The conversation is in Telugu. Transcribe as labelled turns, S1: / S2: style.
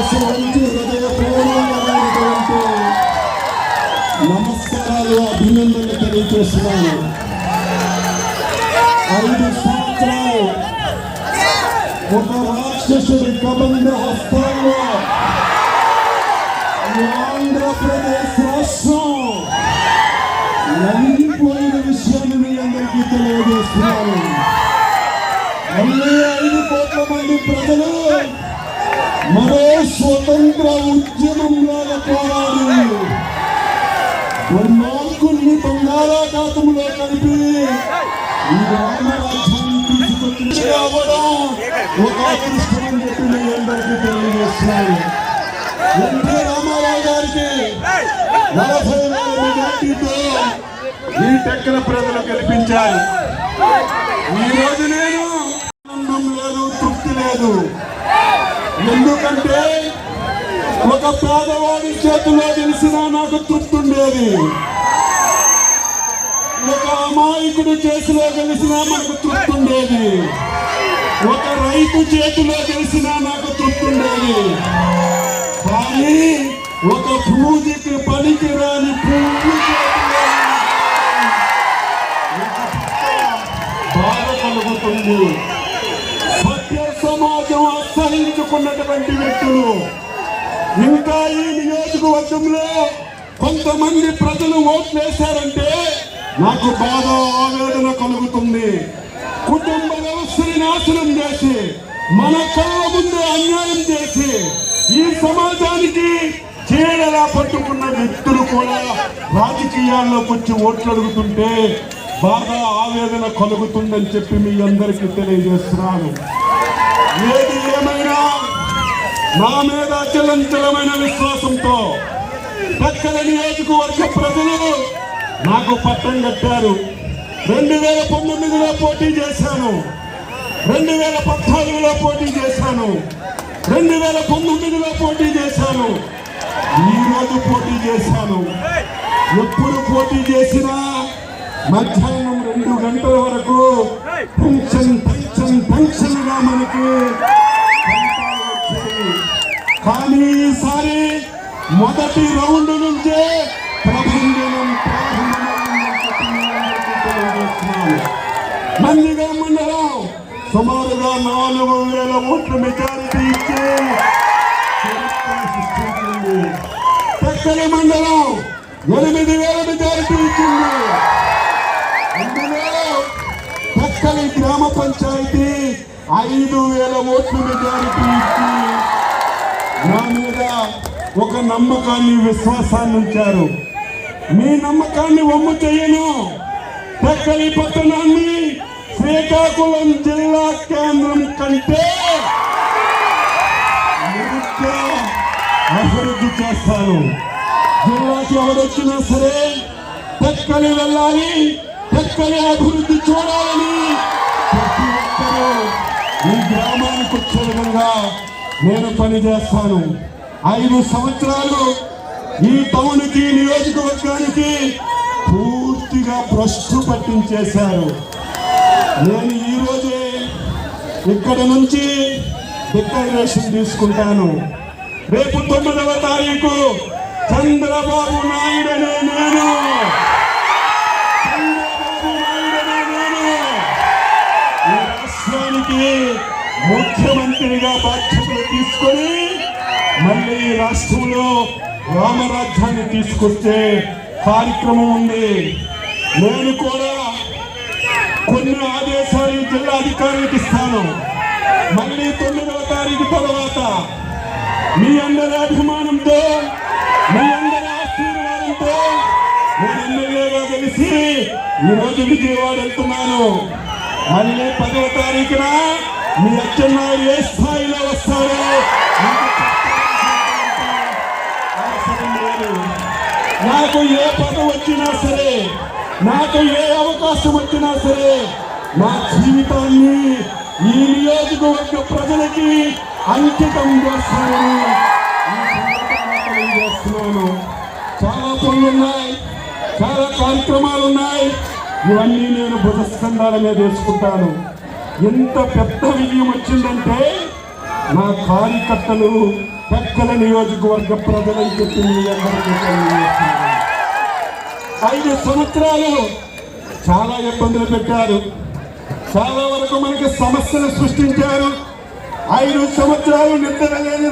S1: మనసు నుంచి హృదయపూర్వకమైనటువంటి నమస్కారాలు, అభినందనలు తెలియజేస్తున్నాను. 5 సంవత్సరాలు ఒక రాక్షసుడి కబంధ హస్తాల్లో ఆంధ్రప్రదేశ్ రాష్ట్రం నలిగిపోయిన విషయాన్ని మీ అందరికీ తెలియజేస్తున్నాను. మళ్ళీ 5 కోట్ల మంది ప్రజలు మరో స్వతంత్ర ఉద్యమంలాగా పోరాడి దుర్మార్గుల్ని బంగాళాఖాతంలో కలిపి ఈ రామరాజ్యాన్ని తీసుకొచ్చి రావడం ఒక అదృష్టమని చెప్పి మీ అందరికీ తెలియజేస్తున్నాను. ఎన్టీ రామారావు గారికి 40,000 మెజార్టీతో ఈ టెక్కల ప్రజలు గెలిపించారు. ఈ రోజు నేను ఆనందం లేదు, తృప్తి లేదు. ఎందుకంటే ఒక పేదవాడి చేతిలో గెలిచినా నాకు తృప్తి ఉండేది, ఒక అమాయకుడి చేతిలో గెలిచినా నాకు తృప్తి ఉండేది, ఒక రైతు చేతిలో గెలిచినా నాకు తృప్తి ఉండేది. కానీ ఒక పూజకి పనికి రాని పువ్వు బాధ కలుగుతుంది. సత్య సమాజం అసహించుకున్నటువంటి వ్యక్తులు ఇంకా ఈ నియోజకవర్గంలో కొంతమంది ప్రజలు ఓట్లు వేశారంటే నాకు బాధ, ఆవేదన కలుగుతుంది. కుటుంబ వ్యవస్థని నాశనం చేసి మన కళ్ళ ముందు అన్యాయం చేసి ఈ సమాజానికి చీడలా పట్టుకున్న వ్యక్తులు కూడా రాజకీయాల్లోకి వచ్చి ఓట్లు అడుగుతుంటే బాగా ఆవేదన కలుగుతుందని చెప్పి మీ అందరికీ తెలియజేస్తున్నాను. ఏది ఏమైనా నా మీద అచలంచలమైన విశ్వాసంతో టెక్కల నియోజకవర్గ ప్రజలు నాకు పట్టం కట్టారు. 2019లో పోటీ చేశాను, 2014లో పోటీ చేశాను, 2019లో పోటీ చేశాను, ఈరోజు పోటీ చేశాను. ఎప్పుడు పోటీ చేసినా మధ్యాహ్నం 2 గంటల వరకు టెన్షన్గా మనకి వచ్చాయి. కానీ ఈసారి మొదటి రౌండ్ నుంచే ప్రభంజనం నందిగా మండలం సుమారుగా 4,000 ఓట్ల మెజారిటీ ఇచ్చి సృష్టించింది. టెక్కల మండలం 8,000 మెజారిటీ ఇచ్చింది. అందులో టెక్కలి గ్రామ పంచాయతీ 5,000 ఓట్ల మెజారిటీ ఇచ్చి నా మీద ఒక నమ్మకాన్ని, విశ్వాసాన్ని ఉంచారు. మీ నమ్మకాన్ని వమ్ము చేయను. టెక్కలి పట్టణాన్ని శ్రీకాకుళం జిల్లా కేంద్రం కంటే మెరుగ్గా అభివృద్ధి చేస్తాను. జిల్లాకి ఎవరొచ్చినా సరే టెక్కలి వెళ్ళాలి, టెక్కలి అభివృద్ధి చూడాలని ప్రతి ఒక్కరూ ఈ గ్రామానికి వచ్చే విధంగా నేను పనిచేస్తాను. 5 సంవత్సరాలు ఈ టౌన్కి, నియోజకవర్గానికి పూర్తిగా భ్రష్టు పట్టించేశారు. నేను ఈరోజే ఇక్కడ నుంచి డిక్లరేషన్ తీసుకుంటాను. రేపు 9వ తారీఖు చంద్రబాబు నాయుడు అనే నేను ఈ రాష్ట్రానికి ముఖ్యమంత్రిగా బాధ్యతలు తీసుకొని మళ్ళీ ఈ రాష్ట్రంలో రామరాజ్యాన్ని తీసుకొచ్చే కార్యక్రమం ఉంది. నేను కూడా కొన్ని ఆదేశాలు జిల్లా అధికారులకు ఇస్తాను. మళ్ళీ 9వ తారీఖు తర్వాత మీ అందరి అభిమానంతో, మీ అందరి ఆశీర్వాదంతో నేను ఎమ్మెల్యేగా కలిసి ఈరోజు విజయవాడ వెళ్తున్నాను. మళ్ళీ 10వ తారీఖున మీ అచ్చెన్నాయుడు ఏ స్థాయిలో వస్తారో అవసరం లేదు. నాకు ఏ పదవి వచ్చినా సరే, నాకు ఏ అవకాశం వచ్చినా సరే నా జీవితాన్ని ఈ నియోజకవర్గ ప్రజలకి అంకితం చేస్తానని చేస్తున్నాను. చాలా పనులున్నాయి, చాలా కార్యక్రమాలు ఉన్నాయి. ఇవన్నీ నేను భుజస్కంధాల మీద వేసుకుంటాను. ఎంత పెద్ద విజయం వచ్చిందంటే నా కార్యకర్తలు పక్కల నియోజకవర్గ ప్రజలని చెప్పి మీ అందరికీ తెలియజేస్తున్నాను. 5 సంవత్సరాలు చాలా ఇబ్బందులు పెట్టారు, చాలా వరకు మనకి సమస్యలు సృష్టించారు. 5 సంవత్సరాలు నిద్ర లేని